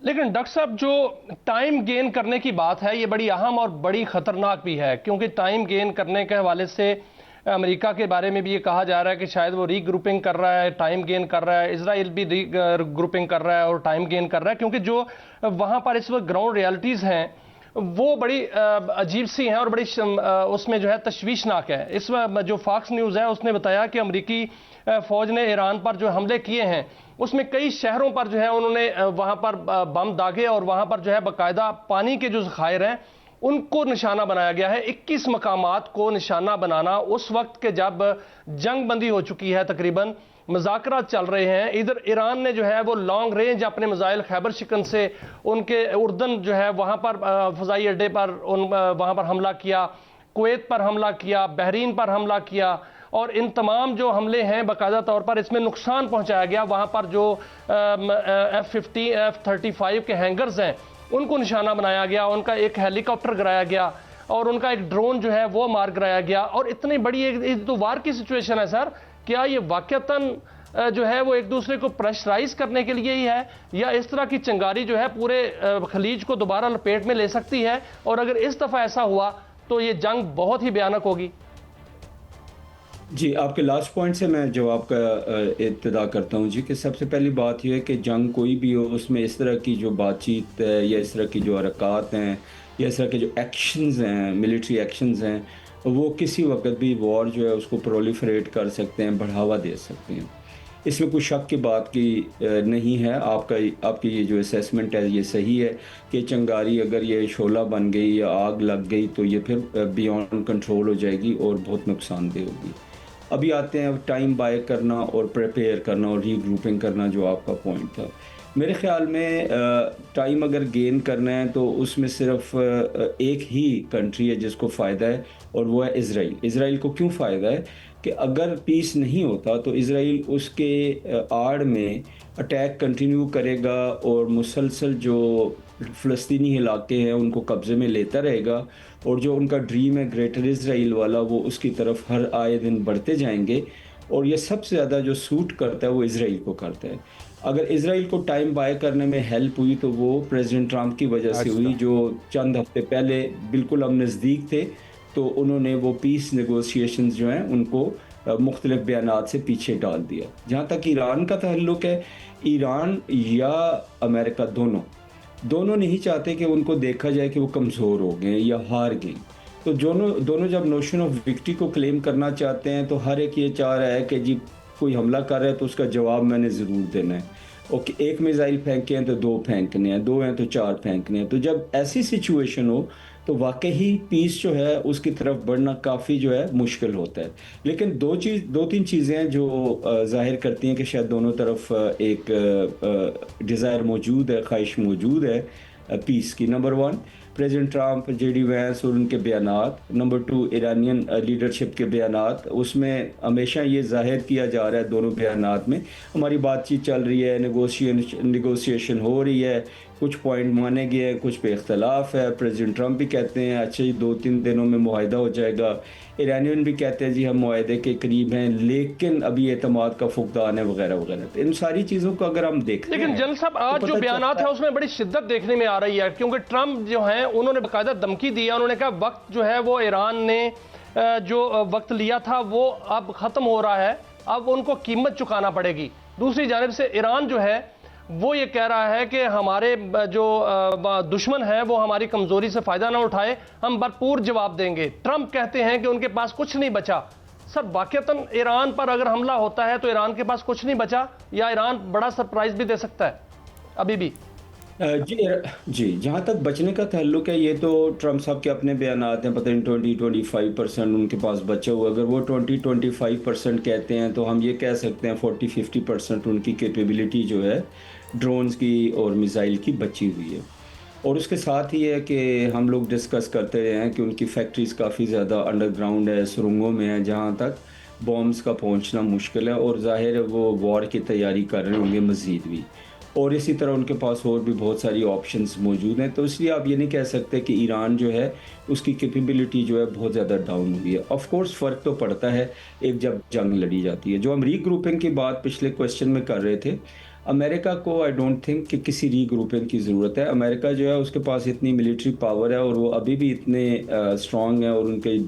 लेकिन डॉक्टर साहब, जो टाइम गेन करने की बात है ये बड़ी अहम और बड़ी ख़तरनाक भी है, क्योंकि टाइम गेन करने के हवाले से अमेरिका के बारे में भी ये कहा जा रहा है कि शायद वो रीग्रुपिंग कर रहा है, टाइम गेन कर रहा है। इजराइल भी रीग्रुपिंग कर रहा है और टाइम गेन कर रहा है, क्योंकि जो वहाँ पर इस वक्त ग्राउंड रियलिटीज़ हैं वो बड़ी अजीब सी हैं और बड़ी उसमें जो है तशवीशनाक है। इस जो फॉक्स न्यूज़ है उसने बताया कि अमेरिकी फ़ौज ने ईरान पर जो हमले किए हैं उसमें कई शहरों पर जो है उन्होंने वहाँ पर बम दागे और वहाँ पर जो है बाकायदा पानी के जो ज़खायर हैं उनको निशाना बनाया गया है। 21 मकामात को निशाना बनाना उस वक्त के जब जंग बंदी हो चुकी है, तकरीबन मुज़ाकरात चल रहे हैं। इधर ईरान ने जो है वो लॉन्ग रेंज अपने मिसाइल खैबर शिकन से उनके उर्दन जो है वहाँ पर फ़ज़ाई अड्डे पर वहाँ पर हमला किया, कुवैत पर हमला किया, बहरीन पर हमला किया, और इन तमाम जो हमले हैं बाकायदा तौर पर इसमें नुकसान पहुँचाया गया। वहाँ पर जो F-50 F-35 के हैंगर्स हैं उनको निशाना बनाया गया, उनका एक हेलीकॉप्टर गिराया गया और उनका एक ड्रोन जो है वो मार गिराया गया। और इतनी बड़ी एक तो वार की सिचुएशन है सर, क्या ये वाकईतन जो है वो एक दूसरे को प्रेशराइज करने के लिए ही है, या इस तरह की चिंगारी जो है पूरे खलीज को दोबारा लपेट में ले सकती है? और अगर इस दफ़ा ऐसा हुआ तो ये जंग बहुत ही भयानक होगी। जी, आपके लास्ट पॉइंट से मैं जवाब का इब्तिदा करता हूँ जी, कि सबसे पहली बात यह है कि जंग कोई भी हो उसमें इस तरह की जो बातचीत है या इस तरह की जो हरकत हैं या इस तरह के जो एक्शंस हैं, मिलिट्री एक्शंस हैं, वो किसी वक्त भी वॉर जो है उसको प्रोलिफरेट कर सकते हैं, बढ़ावा दे सकते हैं। इसमें कोई शक की बात की नहीं है। आपकी ये जो असेसमेंट है ये सही है कि चिंगारी अगर ये शोला बन गई या आग लग गई तो ये फिर बियॉन्ड कंट्रोल हो जाएगी और बहुत नुकसानदेह होगी। अभी आते हैं टाइम बाय करना और प्रिपेयर करना और रीग्रुपिंग करना, जो आपका पॉइंट था। मेरे ख्याल में टाइम अगर गेन करना है तो उसमें सिर्फ एक ही कंट्री है जिसको फ़ायदा है और वो है इसराइल। इसराइल को क्यों फ़ायदा है कि अगर पीस नहीं होता तो इसराइल उसके आड़ में अटैक कंटिन्यू करेगा और मुसलसल जो फ़लस्तीनी इलाके हैं उनको कब्ज़े में लेता रहेगा, और जो उनका ड्रीम है ग्रेटर इसराइल वाला वो उसकी तरफ हर आए दिन बढ़ते जाएंगे। और ये सबसे ज़्यादा जो सूट करता है वो इसराइल को करता है। अगर इसराइल को टाइम बाय करने में हेल्प हुई तो वो प्रेसिडेंट ट्रंप की वजह से हुई, जो चंद हफ्ते पहले बिल्कुल हम नज़दीक थे, तो उन्होंने वो पीस नेगोशिएशंस जो हैं उनको मुख्तलिफ बयानात से पीछे डाल दिया। जहाँ तक ईरान का ताल्लुक़ है, ईरान या अमेरिका दोनों नहीं चाहते कि उनको देखा जाए कि वो कमज़ोर हो गए या हार गए। तो दोनों जब नोशन ऑफ विक्ट्री को क्लेम करना चाहते हैं तो हर एक ये चाह रहा है कि जी कोई हमला कर रहा है तो उसका जवाब मैंने ज़रूर देना है। ओके, एक मिसाइल फेंके हैं तो 2 फेंकने हैं, 2 हैं तो 4 फेंकने हैं। तो जब ऐसी सिचुएशन हो तो वाकई ही पीस जो है उसकी तरफ बढ़ना काफ़ी जो है मुश्किल होता है। लेकिन 2-3 चीज़ें हैं जो ज़ाहिर करती हैं कि शायद दोनों तरफ एक डिज़ायर मौजूद है, ख्वाहिश मौजूद है पीस की। Number 1 president Trump, JD Vance और उनके बयानात। नंबर 2 ईरानियन लीडरशिप के बयानात। उसमें हमेशा ये जाहिर किया जा रहा है दोनों बयानात में हमारी बातचीत चल रही है, नेगोशिएशन हो रही है, कुछ पॉइंट माने गए हैं, कुछ पे इख्तलाफ है। प्रेसिडेंट ट्रंप भी कहते हैं अच्छा जी 2-3 दिनों में मुआहिदा हो जाएगा। ईरानियन भी कहते हैं जी हम मुआहिदे के करीब हैं लेकिन अभी एतमाद का फुकदान है वगैरह वगैरह। तो इन सारी चीज़ों को अगर हम देखते हैं, लेकिन जनरल साहब आज जो बयानात है उसमें बड़ी शिद्दत देखने में आ रही है, क्योंकि ट्रंप जो हैं उन्होंने बाकायदा धमकी दी है। उन्होंने कहा वक्त जो है वो ईरान ने जो वक्त लिया था वो अब ख़त्म हो रहा है, अब उनको कीमत चुकाना पड़ेगी। दूसरी जानिब से ईरान जो है वो ये कह रहा है कि हमारे जो दुश्मन है वो हमारी कमज़ोरी से फ़ायदा ना उठाए, हम भरपूर जवाब देंगे। ट्रंप कहते हैं कि उनके पास कुछ नहीं बचा। सर, वाकईतन ईरान पर अगर हमला होता है तो ईरान के पास कुछ नहीं बचा, या ईरान बड़ा सरप्राइज भी दे सकता है अभी भी? जी, जहाँ तक बचने का ताल्लुक है, ये तो ट्रंप साहब के अपने बयानात हैं, पता नहीं 20-25% उनके पास बचा हुआ। अगर वो 20-25% कहते हैं तो हम ये कह सकते हैं 40-50% उनकी कैपेबिलिटी जो है ड्रोन्स की और मिसाइल की बची हुई है। और उसके साथ ही है कि हम लोग डिस्कस करते रहे हैं कि उनकी फैक्ट्रीज़ काफ़ी ज़्यादा अंडरग्राउंड है, सुरंगों में है, जहाँ तक बॉम्ब्स का पहुँचना मुश्किल है, और ज़ाहिर है वो वॉर की तैयारी कर रहे होंगे मज़ीद भी। और इसी तरह उनके पास और भी बहुत सारी ऑप्शंस मौजूद हैं। तो इसलिए आप ये नहीं कह सकते कि ईरान जो है उसकी कैपेबिलिटी जो है बहुत ज़्यादा डाउन हुई है। ऑफ कोर्स फ़र्क तो पड़ता है एक जब जंग लड़ी जाती है। जो हम रीग्रुपिंग की बात पिछले क्वेश्चन में कर रहे थे, अमेरिका को आई डोंट थिंक कि किसी रीग्रुपिंग की ज़रूरत है। अमेरिका जो है उसके पास इतनी मिलिट्री पावर है और वो अभी भी इतने स्ट्रॉन्ग हैं, और उनके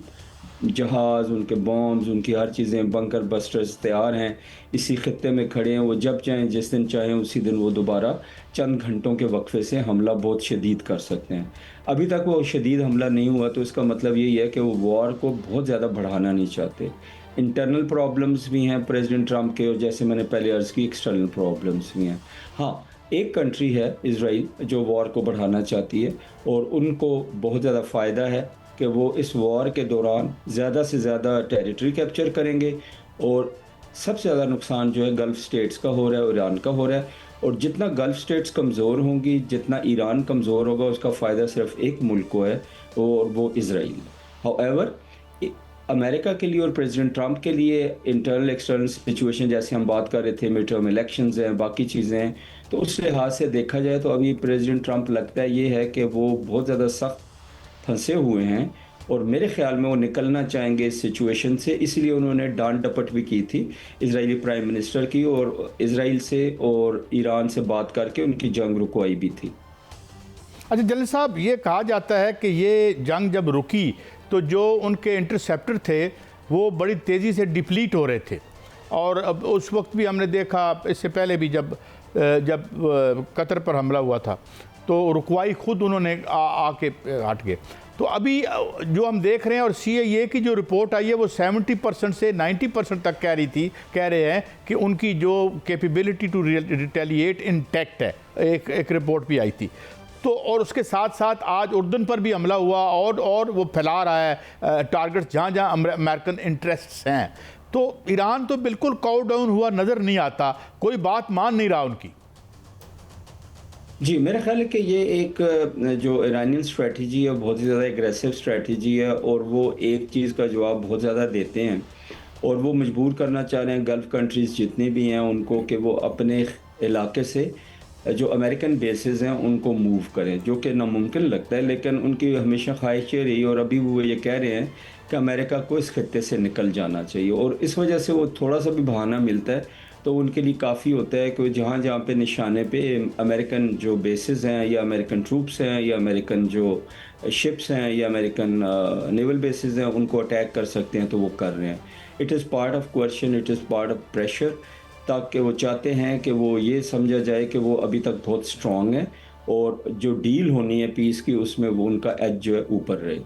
जहाज़, उनके बॉम्ब्स, उनकी हर चीज़ें, बंकर बस्टर्स तैयार हैं, इसी खत्ते में खड़े हैं। वो जब चाहें, जिस दिन चाहें, उसी दिन वो दोबारा चंद घंटों के वक्फे से हमला बहुत शदीद कर सकते हैं। अभी तक वो शदीद हमला नहीं हुआ, तो इसका मतलब यही है कि वो वॉर को बहुत ज़्यादा बढ़ाना नहीं चाहते। इंटरनल प्रॉब्लम्स भी हैं प्रेसिडेंट ट्रंप के, और जैसे मैंने पहले अर्ज़ की, एक्सटर्नल प्रॉब्लम्स भी हैं। हाँ, एक कंट्री है इज़राइल जो वॉर को बढ़ाना चाहती है, और उनको बहुत ज़्यादा फ़ायदा है कि वो इस वॉर के दौरान ज़्यादा से ज़्यादा टेरिटरी कैप्चर करेंगे, और सबसे ज़्यादा नुकसान जो है गल्फ़ स्टेट्स का हो रहा है और ईरान का हो रहा है। और जितना गल्फ़ स्टेट्स कमज़ोर होंगी, जितना ईरान कमज़ोर होगा, उसका फ़ायदा सिर्फ एक मुल्क को है, और वो इज़राइल। हाउएवर, अमेरिका के लिए और प्रेसिडेंट ट्रंप के लिए इंटरनल एक्सटर्नल सिचुएशन, जैसे हम बात कर रहे थे, मिड टर्म इलेक्शंस हैं, बाकी चीज़ें हैं, तो उस लिहाज से देखा जाए तो अभी प्रेसिडेंट ट्रंप लगता है ये है कि वो बहुत ज़्यादा सख्त फंसे हुए हैं, और मेरे ख्याल में वो निकलना चाहेंगे इस सिचुएशन से। इसलिए उन्होंने डांट डपट भी की थी इजरायली प्राइम मिनिस्टर की, और इजराइल से और ईरान से बात करके उनकी जंग रुकवाई भी थी। अच्छा जलील साहब, ये कहा जाता है कि ये जंग जब रुकी तो जो उनके इंटरसेप्टर थे वो बड़ी तेज़ी से डिप्लीट हो रहे थे, और अब उस वक्त भी हमने देखा, इससे पहले भी जब कतर पर हमला हुआ था तो रुकवाई खुद उन्होंने आके हट गए। तो अभी जो हम देख रहे हैं, और CIA की जो रिपोर्ट आई है वो 70% से 90% तक कह रहे हैं कि उनकी जो कैपेबिलिटी टू रिटेलिएट इंटैक्ट है। एक रिपोर्ट भी आई थी। तो और उसके साथ साथ आज उर्दन पर भी हमला हुआ, और वो फैला रहा है टारगेट जहाँ अमेरिकन इंटरेस्ट्स हैं। तो ईरान तो बिल्कुल काउ डाउन हुआ नज़र नहीं आता, कोई बात मान नहीं रहा उनकी। जी, मेरा ख्याल है कि ये एक जो ईरानियन स्ट्रेटजी है बहुत ही ज़्यादा एग्रेसिव स्ट्रेटजी है, और वो एक चीज़ का जवाब बहुत ज़्यादा देते हैं, और वो मजबूर करना चाह रहे हैं गल्फ़ कंट्रीज़ जितने भी हैं उनको कि वो अपने इलाके से जो अमेरिकन बेसेस हैं उनको मूव करें, जो कि नामुमकिन लगता है, लेकिन उनकी हमेशा ख्वाहिश ये रही, और अभी वो ये कह रहे हैं कि अमेरिका को इस खत्ते से निकल जाना चाहिए। और इस वजह से वो थोड़ा सा भी बहाना मिलता है तो उनके लिए काफ़ी होता है कि जहाँ जहाँ पे निशाने पे अमेरिकन जो बेसेस हैं, या अमेरिकन ट्रूप्स हैं, या अमेरिकन जो शिप्स हैं, या अमेरिकन नेवल बेसेस हैं, उनको अटैक कर सकते हैं तो वो कर रहे हैं। It is part of question, it is part of pressure, ताकि वो चाहते हैं कि वो ये समझा जाए कि वो अभी तक बहुत स्ट्रॉन्ग है, और जो डील होनी है पीस की उसमें वो उनका एज जो है ऊपर रहे।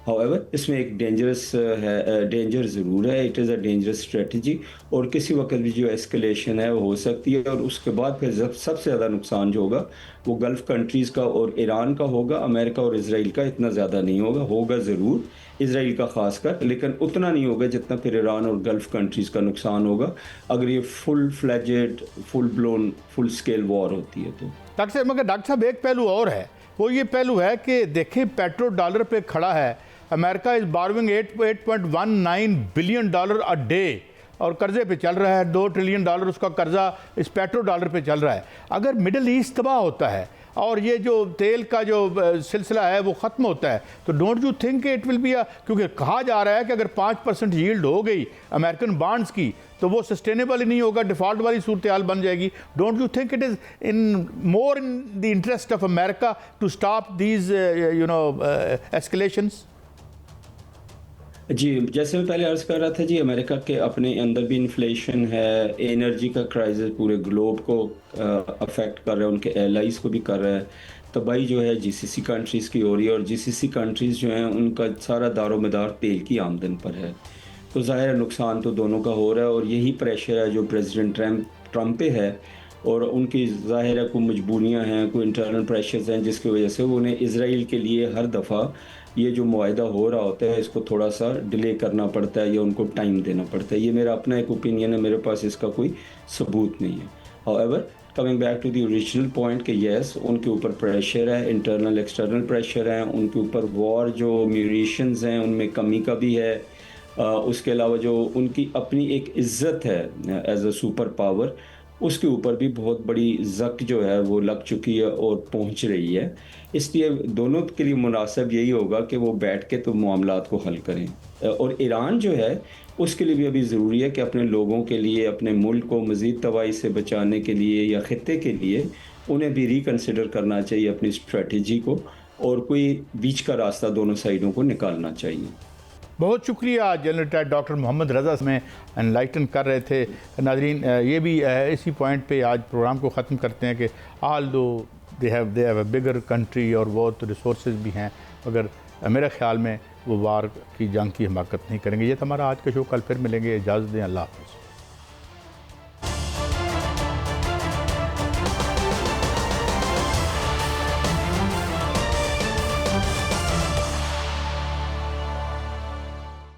हाउएवर, इसमें एक डेंजर ज़रूर है, it is a dangerous strategy, और किसी वक्त भी जो एस्केलेशन है वो हो सकती है, और उसके बाद फिर सबसे ज़्यादा नुकसान जो होगा वो गल्फ़ कंट्रीज़ का और ईरान का होगा। अमेरिका और इज़राइल का इतना ज़्यादा नहीं होगा ज़रूर, इज़राइल का ख़ासकर, लेकिन उतना नहीं होगा जितना फिर ईरान और गल्फ़ कंट्रीज़ का नुकसान होगा अगर ये full fledged, full blown, full scale war होती है। तो डॉक्टर साहब एक पहलू और है, वो ये पहलू है कि देखिए पेट्रो डॉलर पे खड़ा है, America is borrowing $8.19 billion a day, और कर्जे पे चल रहा है, $2 ट्रिलियन उसका कर्जा इस पेट्रो डॉलर पे चल रहा है। अगर मिडल ईस्ट तबाह होता है और ये जो तेल का जो सिलसिला है वो ख़त्म होता है, तो don't you think it will be क्योंकि कहा जा रहा है कि अगर 5% यील्ड हो गई अमेरिकन बॉन्ड्स की तो वो सस्टेनेबल ही नहीं होगा, डिफ़ॉल्ट वाली सूरत हाल बन जाएगी। Don't you think it is more in the interest of America to stop these escalations? जी, जैसे मैं पहले अर्ज़ कर रहा था जी, अमेरिका के अपने अंदर भी इन्फ्लेशन है, एनर्जी का क्राइसिस पूरे ग्लोब को अफ़ेक्ट कर रहा है, उनके एलाइज़ को भी कर रहा है। तबाही जो है जीसीसी कंट्रीज़ की हो रही है और जीसीसी कंट्रीज़ जो हैं उनका सारा दारोमदार तेल की आमदन पर है। तो ज़ाहिर है नुकसान तो दोनों का हो रहा है और यही प्रेशर है जो प्रेसिडेंट ट्रंप पे है और उनकी ज़ाहिर है कोई मजबूरियाँ हैं, कोई इंटरनल प्रेशर्स हैं जिसकी वजह से उन्हें इज़राइल के लिए हर दफ़ा ये जो मुआहिदा हो रहा होता है इसको थोड़ा-सा डिले करना पड़ता है या उनको टाइम देना पड़ता है। ये मेरा अपना एक ओपिनियन है, मेरे पास इसका कोई सबूत नहीं है। However coming back to the original point कि येस उनके ऊपर प्रेशर है, इंटरनल एक्सटर्नल प्रेशर है, उनके ऊपर वॉर जो म्यूनिशंस हैं उनमें कमी का भी है। उसके अलावा जो उनकी अपनी एक इज़्ज़त है एज़ अ सुपर पावर, उसके ऊपर भी बहुत बड़ी ज़क जो है वो लग चुकी है और पहुंच रही है। इसलिए दोनों के लिए मुनासिब यही होगा कि वो बैठ के तो मामलात को हल करें। और ईरान जो है उसके लिए भी अभी ज़रूरी है कि अपने लोगों के लिए, अपने मुल्क को मज़ीद तबाही से बचाने के लिए या ख़ित्ते के लिए उन्हें भी रिकंसिडर करना चाहिए अपनी स्ट्रेटजी को और कोई बीच का रास्ता दोनों साइडों को निकालना चाहिए। बहुत शुक्रिया जनरल रिटायर्ड डॉक्टर मोहम्मद रज़ा में एनलाइटन कर रहे थे। नाज़रीन, ये भी इसी पॉइंट पे आज प्रोग्राम को ख़त्म करते हैं कि आल दो they have a bigger country और बहुत रिसोर्स भी हैं, मगर मेरे ख़्याल में वो वार की जंग की हिमाकत नहीं करेंगे। ये तो हमारा आज का शो, कल फिर मिलेंगे। इजाज़त दें, अल्लाह हाफ़िज़।